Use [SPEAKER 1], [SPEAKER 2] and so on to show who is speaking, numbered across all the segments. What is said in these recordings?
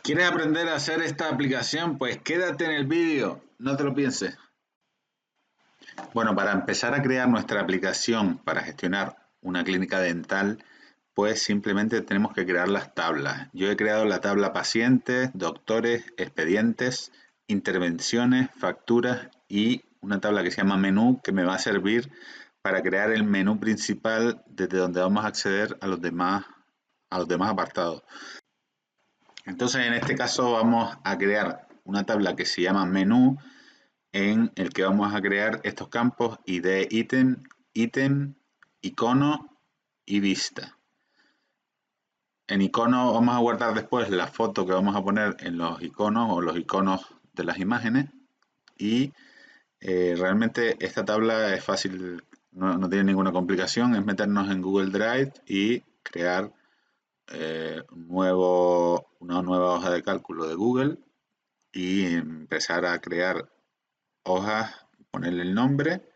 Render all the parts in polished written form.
[SPEAKER 1] ¿Quieres aprender a hacer esta aplicación? Pues quédate en el vídeo, no te lo pienses. Bueno, para empezar a crear nuestra aplicación para gestionar una clínica dental, pues simplemente tenemos que crear las tablas. Yo he creado la tabla pacientes, doctores, expedientes, intervenciones, facturas y una tabla que se llama menú que me va a servir para crear el menú principal desde donde vamos a acceder a los demás apartados. Entonces, en este caso vamos a crear una tabla que se llama menú, en el que vamos a crear estos campos ID ítem, ítem, icono y vista. En icono vamos a guardar después la foto que vamos a poner en los iconos o los iconos de las imágenes y realmente esta tabla es fácil, no tiene ninguna complicación, es meternos en Google Drive y crear una nueva hoja de cálculo de Google y empezar a crear hojas, ponerle el nombre,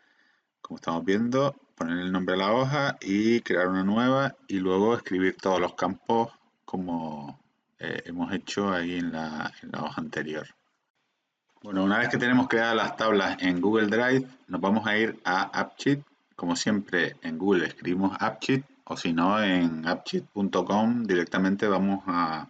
[SPEAKER 1] como estamos viendo, ponerle el nombre a la hoja y crear una nueva y luego escribir todos los campos como hemos hecho ahí en la hoja anterior. Bueno, una vez que tenemos creadas las tablas en Google Drive, nos vamos a ir a AppSheet. Como siempre en Google escribimos AppSheet o si no en appsheet.com directamente vamos a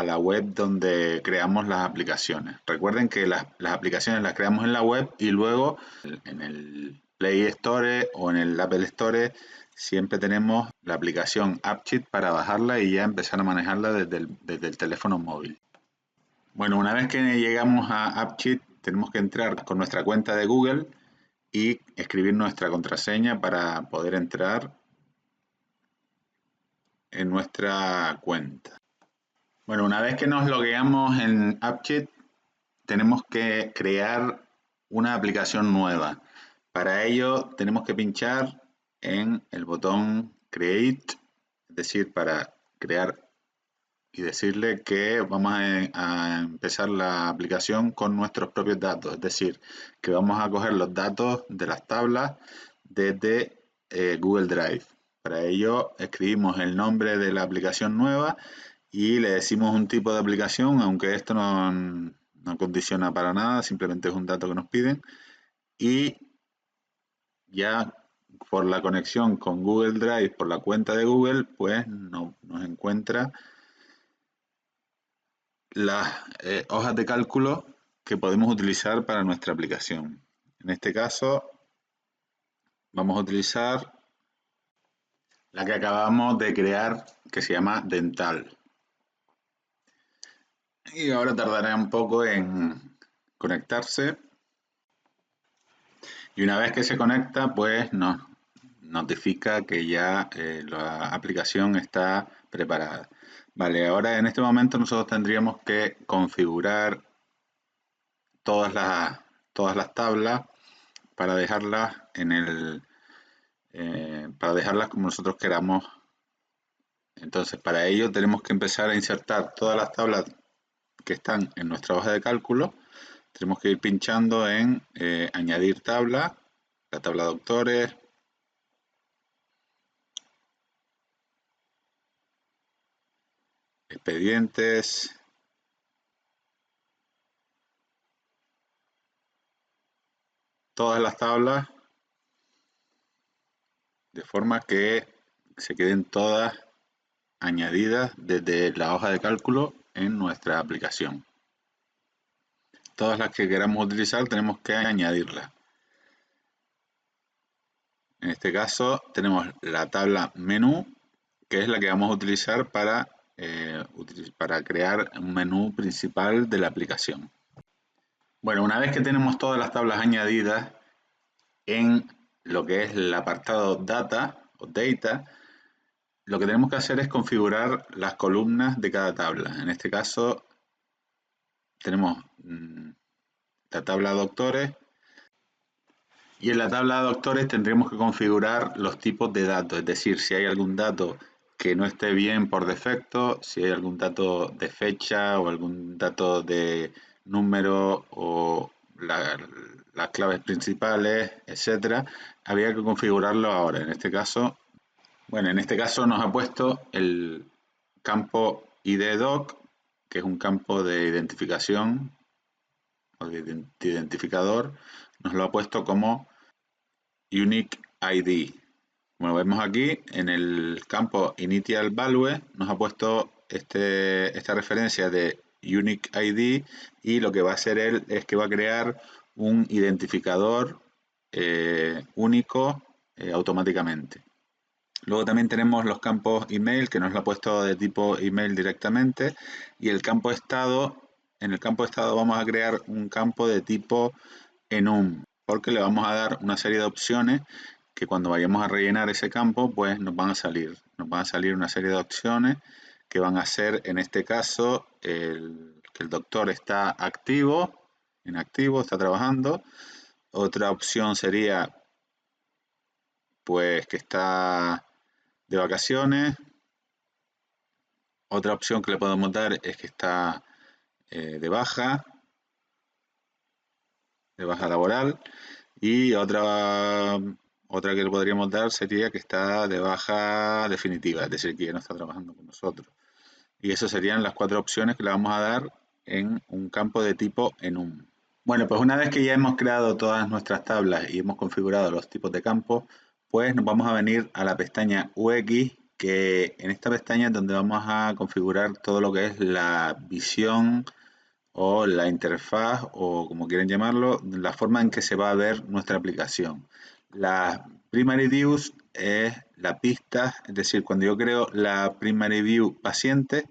[SPEAKER 1] la web donde creamos las aplicaciones. Recuerden que las aplicaciones las creamos en la web y luego en el Play Store o en el Apple Store siempre tenemos la aplicación AppSheet para bajarla y ya empezar a manejarla desde el teléfono móvil. Bueno, una vez que llegamos a AppSheet tenemos que entrar con nuestra cuenta de Google y escribir nuestra contraseña para poder entrar en nuestra cuenta. Bueno, una vez que nos logueamos en AppSheet, tenemos que crear una aplicación nueva. Para ello, tenemos que pinchar en el botón Create, es decir, para crear y decirle que vamos a empezar la aplicación con nuestros propios datos, es decir, que vamos a coger los datos de las tablas desde Google Drive. Para ello, escribimos el nombre de la aplicación nueva y le decimos un tipo de aplicación, aunque esto no condiciona para nada, simplemente es un dato que nos piden. Y ya por la conexión con Google Drive, por la cuenta de Google, pues nos encuentra las hojas de cálculo que podemos utilizar para nuestra aplicación. En este caso, vamos a utilizar la que acabamos de crear, que se llama Dental. Y ahora tardará un poco en conectarse. Y una vez que se conecta, pues nos notifica que ya la aplicación está preparada. Vale, ahora en este momento nosotros tendríamos que configurar todas las tablas para dejarlas para dejarlas como nosotros queramos. Entonces, para ello tenemos que empezar a insertar todas las tablas que están en nuestra hoja de cálculo. Tenemos que ir pinchando en añadir tabla, la tabla doctores, expedientes, todas las tablas, de forma que se queden todas añadidas desde la hoja de cálculo en nuestra aplicación. Todas las que queramos utilizar tenemos que añadirlas. En este caso tenemos la tabla menú, que es la que vamos a utilizar para crear un menú principal de la aplicación. Bueno, una vez que tenemos todas las tablas añadidas en lo que es el apartado Data o Data, lo que tenemos que hacer es configurar las columnas de cada tabla. En este caso tenemos la tabla doctores y en la tabla de doctores tendremos que configurar los tipos de datos, es decir, si hay algún dato que no esté bien por defecto, si hay algún dato de fecha o algún dato de número o las claves principales, etcétera, había que configurarlo ahora. En este caso nos ha puesto el campo ID doc, que es un campo de identificación o de identificador, nos lo ha puesto como Unique ID. Como vemos aquí, en el campo Initial Value nos ha puesto esta referencia de Unique ID, y lo que va a hacer él es que va a crear un identificador único automáticamente. Luego también tenemos los campos email, que nos lo ha puesto de tipo email directamente, y el campo estado, en el campo estado vamos a crear un campo de tipo enum, porque le vamos a dar una serie de opciones que cuando vayamos a rellenar ese campo, pues nos van a salir una serie de opciones que van a ser, en este caso, que el doctor está activo, inactivo, está trabajando. Otra opción sería, pues, que está de vacaciones. Otra opción que le podemos dar es que está de baja laboral. Y otra que le podríamos dar sería que está de baja definitiva, es decir, que ya no está trabajando con nosotros. Y esas serían las 4 opciones que le vamos a dar en un campo de tipo enum. Bueno, pues una vez que ya hemos creado todas nuestras tablas y hemos configurado los tipos de campos, pues nos vamos a venir a la pestaña UX, que en esta pestaña es donde vamos a configurar todo lo que es la visión o la interfaz, o como quieren llamarlo, la forma en que se va a ver nuestra aplicación. La Primary Views es la pista, es decir, cuando yo creo la Primary View paciente,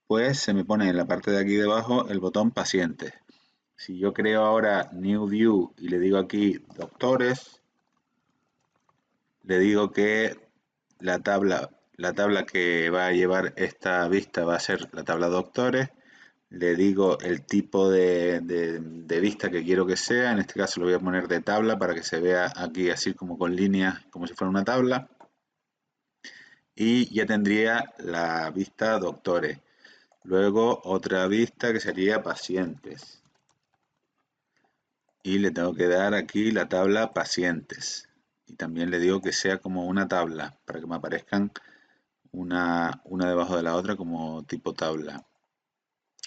[SPEAKER 1] pues se me pone en la parte de aquí debajo el botón pacientes. Si yo creo ahora New View y le digo aquí doctores, le digo que la tabla que va a llevar esta vista va a ser la tabla doctores. Le digo el tipo de vista que quiero que sea, en este caso lo voy a poner de tabla para que se vea aquí así como con líneas, como si fuera una tabla. Y ya tendría la vista doctores. Luego otra vista que sería pacientes. Y le tengo que dar aquí la tabla pacientes. Y también le digo que sea como una tabla, para que me aparezcan una debajo de la otra como tipo tabla.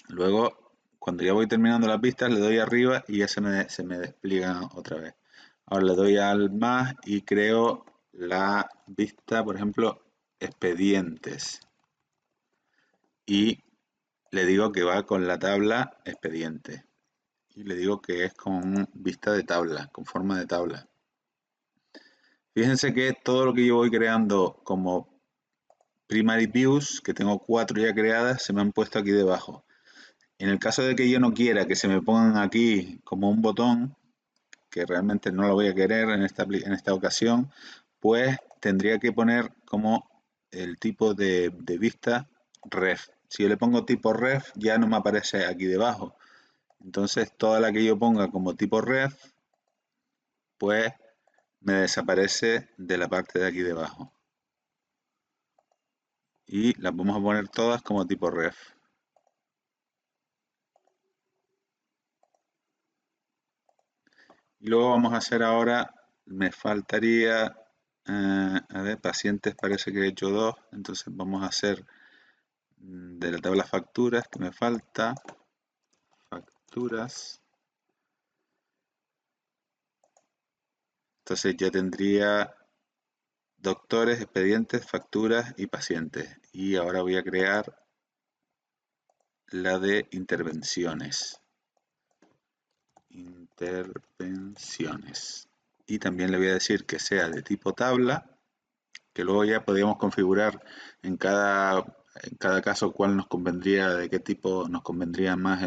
[SPEAKER 1] Luego, cuando ya voy terminando las vistas, le doy arriba y ya se me despliegan otra vez. Ahora le doy al más y creo la vista, por ejemplo, expedientes. Y le digo que va con la tabla expedientes. Y le digo que es con vista de tabla, con forma de tabla. Fíjense que todo lo que yo voy creando como primary views, que tengo 4 ya creadas, se me han puesto aquí debajo. En el caso de que yo no quiera que se me pongan aquí como un botón, que realmente no lo voy a querer en esta ocasión, pues tendría que poner como el tipo de vista ref. Si yo le pongo tipo ref, ya no me aparece aquí debajo. Entonces toda la que yo ponga como tipo ref, pues me desaparece de la parte de aquí debajo. Y las vamos a poner todas como tipo ref. Y luego vamos a hacer ahora, me faltaría, a ver, pacientes parece que he hecho 2, entonces vamos a hacer de la tabla facturas que me falta, facturas. Entonces ya tendría doctores, expedientes, facturas y pacientes. Y ahora voy a crear la de intervenciones. Intervenciones. Y también le voy a decir que sea de tipo tabla, que luego ya podríamos configurar en cada caso cuál nos convendría, de qué tipo nos convendría más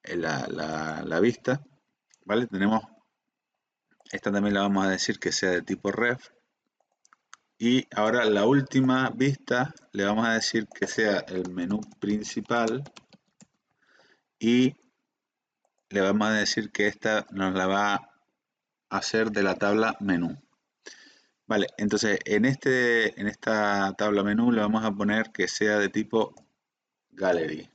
[SPEAKER 1] la vista. ¿Vale? Tenemos, esta también la vamos a decir que sea de tipo ref. Y ahora la última vista le vamos a decir que sea el menú principal, y le vamos a decir que esta nos la va a hacer de la tabla menú. Vale, entonces en esta tabla menú le vamos a poner que sea de tipo gallery.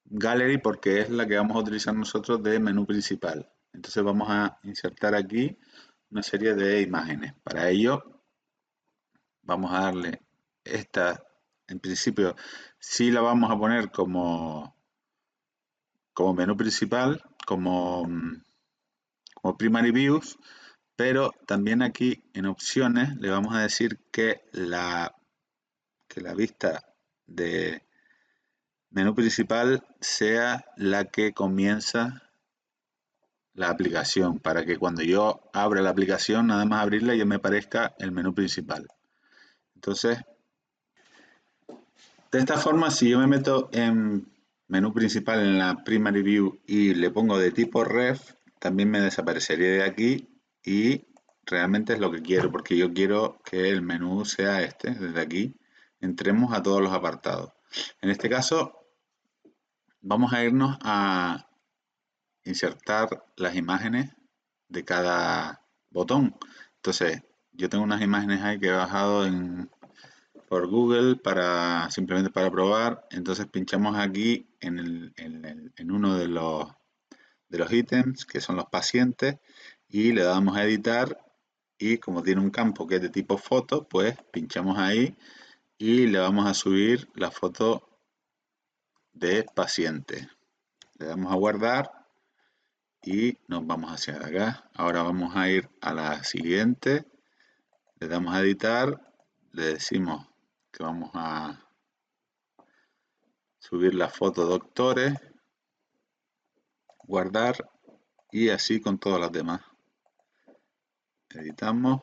[SPEAKER 1] Gallery porque es la que vamos a utilizar nosotros de menú principal. Entonces vamos a insertar aquí una serie de imágenes. Para ello vamos a darle esta en principio sí la vamos a poner como menú principal, como primary views, pero también aquí en opciones le vamos a decir que la vista de menú principal sea la que comienza la aplicación, para que cuando yo abra la aplicación, nada más abrirla, ya me aparezca el menú principal. Entonces, de esta forma, si yo me meto en menú principal en la primary view y le pongo de tipo ref, también me desaparecería de aquí y realmente es lo que quiero, porque yo quiero que el menú sea este, desde aquí, entremos a todos los apartados. En este caso, vamos a irnos a insertar las imágenes de cada botón. Entonces, yo tengo unas imágenes ahí que he bajado por Google simplemente para probar. Entonces pinchamos aquí en uno de los ítems que son los pacientes y le damos a editar, y como tiene un campo que es de tipo foto, pues pinchamos ahí y le vamos a subir la foto de paciente. Le damos a guardar y nos vamos hacia acá. Ahora vamos a ir a la siguiente, le damos a editar, le decimos que vamos a subir la foto doctores, guardar, y así con todas las demás. Editamos.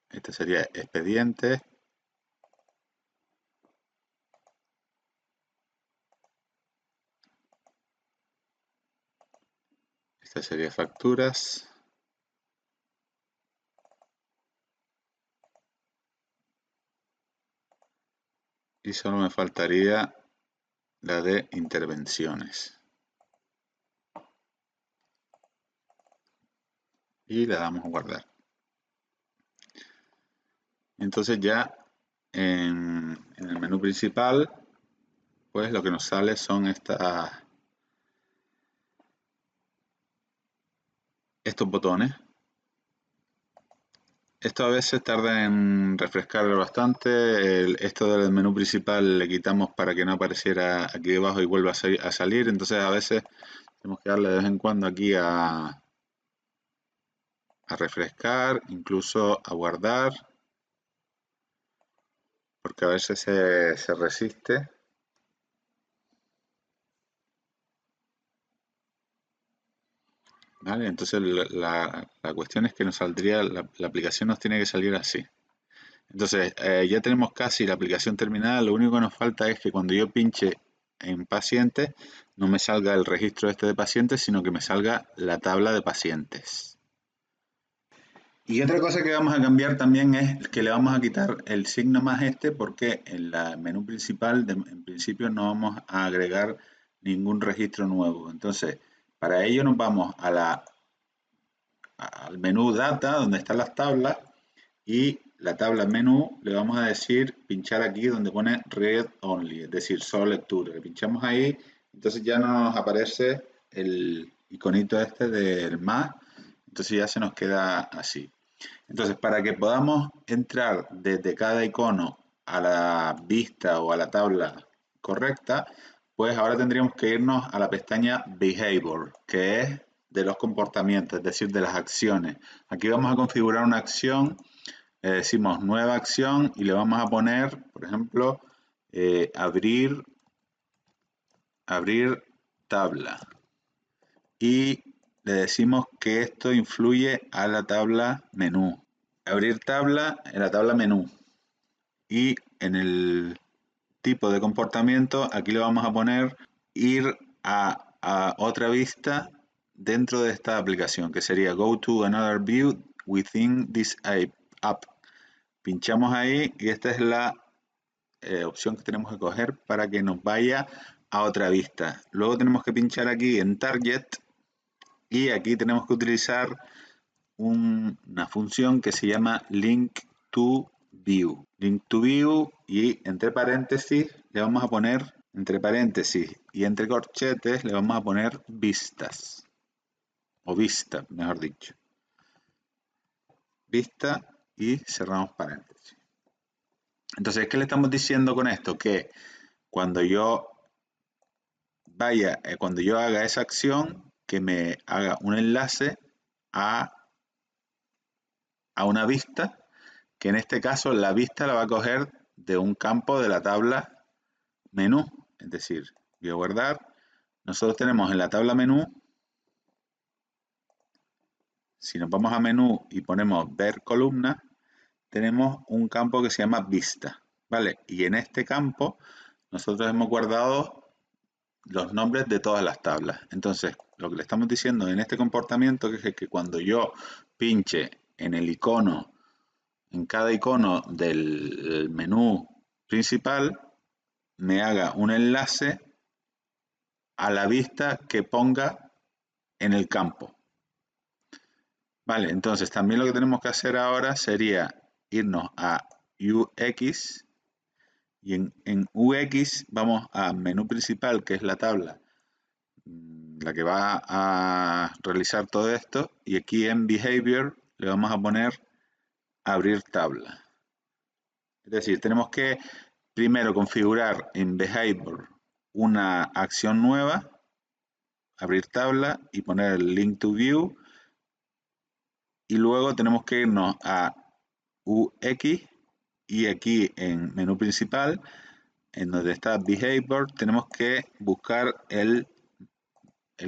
[SPEAKER 1] Este sería expediente. Esta sería facturas. Y solo me faltaría la de intervenciones. Y le damos a guardar. Entonces ya en el menú principal, pues lo que nos sale son estos botones. Esto a veces tarda en refrescar bastante. Esto del menú principal le quitamos para que no apareciera aquí debajo y vuelva a salir. Entonces a veces tenemos que darle de vez en cuando aquí a refrescar, incluso a guardar, porque a veces se resiste. ¿Vale? Entonces la cuestión es que nos saldría, la aplicación nos tiene que salir así. Entonces ya tenemos casi la aplicación terminada. Lo único que nos falta es que cuando yo pinche en pacientes no me salga el registro este de pacientes, sino que me salga la tabla de pacientes. Y otra cosa que vamos a cambiar también es que le vamos a quitar el signo más este, porque en la menú principal en principio no vamos a agregar ningún registro nuevo. Entonces, para ello nos vamos al menú data, donde están las tablas, y la tabla menú le vamos a decir pinchar aquí donde pone read only, es decir, solo lectura. Le pinchamos ahí, entonces ya nos aparece el iconito este del más, entonces ya se nos queda así. Entonces, para que podamos entrar desde cada icono a la vista o a la tabla correcta, pues ahora tendríamos que irnos a la pestaña Behavior, que es de los comportamientos, es decir, de las acciones. Aquí vamos a configurar una acción, le decimos nueva acción y le vamos a poner, por ejemplo, abrir tabla. Y le decimos que esto influye a la tabla menú. Abrir tabla en la tabla menú, y en el tipo de comportamiento aquí le vamos a poner ir a otra vista dentro de esta aplicación, que sería go to another view within this app. Pinchamos ahí y esta es la opción que tenemos que coger para que nos vaya a otra vista. Luego tenemos que pinchar aquí en target y aquí tenemos que utilizar una función que se llama link to view. Link to view, y entre paréntesis le vamos a poner, entre paréntesis y entre corchetes le vamos a poner vistas, o vista, mejor dicho. Vista, y cerramos paréntesis. Entonces, ¿qué le estamos diciendo con esto? Que cuando yo cuando yo haga esa acción, que me haga un enlace a, una vista, que en este caso la vista la va a coger de un campo de la tabla menú. Es decir, voy a guardar. Nosotros tenemos en la tabla menú, si nos vamos a menú y ponemos ver columna, tenemos un campo que se llama vista, ¿vale? Y en este campo nosotros hemos guardado los nombres de todas las tablas. Entonces, lo que le estamos diciendo en este comportamiento es que cuando yo pinche en el icono, en cada icono del menú principal, me haga un enlace a la vista que ponga en el campo. Vale, entonces también lo que tenemos que hacer ahora sería irnos a UX y en UX vamos a menú principal, que es la tabla, la que va a realizar todo esto, y aquí en Behavior le vamos a poner abrir tabla. Es decir, tenemos que primero configurar en Behavior una acción nueva, abrir tabla y poner el link to view, y luego tenemos que irnos a UX y aquí en menú principal, en donde está Behavior, tenemos que buscar el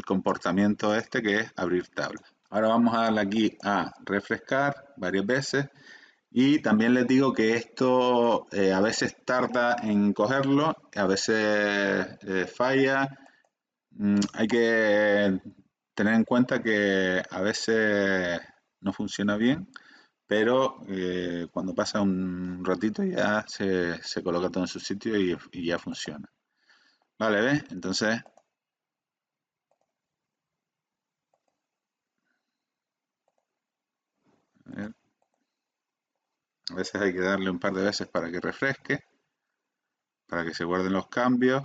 [SPEAKER 1] comportamiento este que es abrir tabla. Ahora vamos a darle aquí a refrescar varias veces y también les digo que esto a veces tarda en cogerlo, a veces falla. Hay que tener en cuenta que a veces no funciona bien, pero cuando pasa un ratito ya se coloca todo en su sitio y ya funciona. Vale, ¿ves? Entonces, a ver, a veces hay que darle un par de veces para que refresque, para que se guarden los cambios.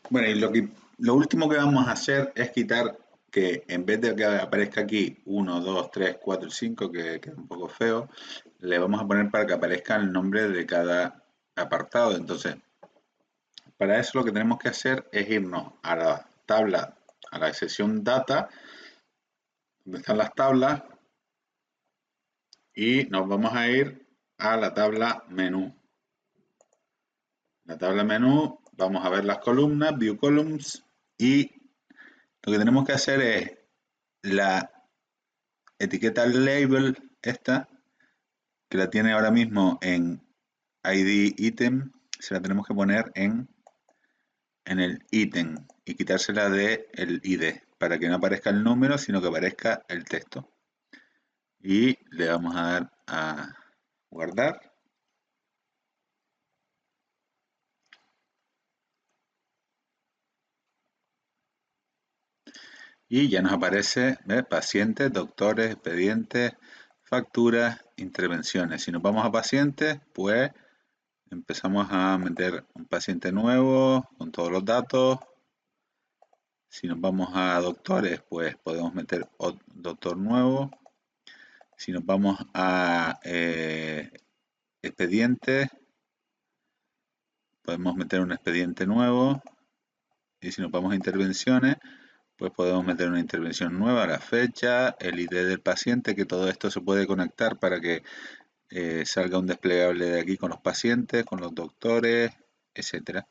[SPEAKER 1] Bueno, y lo último que vamos a hacer es quitar que en vez de que aparezca aquí 1, 2, 3, 4 y 5, que queda un poco feo, le vamos a poner para que aparezca el nombre de cada apartado. Entonces, para eso lo que tenemos que hacer es irnos a la tabla, a la sección data, donde están las tablas, y nos vamos a ir a la tabla menú. La tabla menú, vamos a ver las columnas, View Columns, y lo que tenemos que hacer es la etiqueta label esta, que la tiene ahora mismo en ID item, se la tenemos que poner en el ítem y quitársela de el ID para que no aparezca el número, sino que aparezca el texto. Y le vamos a dar a guardar. Y ya nos aparece, ¿ves? Pacientes, doctores, expedientes, facturas, intervenciones. Si nos vamos a pacientes, pues empezamos a meter un paciente nuevo con todos los datos. Si nos vamos a doctores, pues podemos meter otro doctor nuevo. Si nos vamos a expedientes, podemos meter un expediente nuevo. Y si nos vamos a intervenciones, pues podemos meter una intervención nueva, la fecha, el ID del paciente, que todo esto se puede conectar para que salga un desplegable de aquí con los pacientes, con los doctores, etcétera.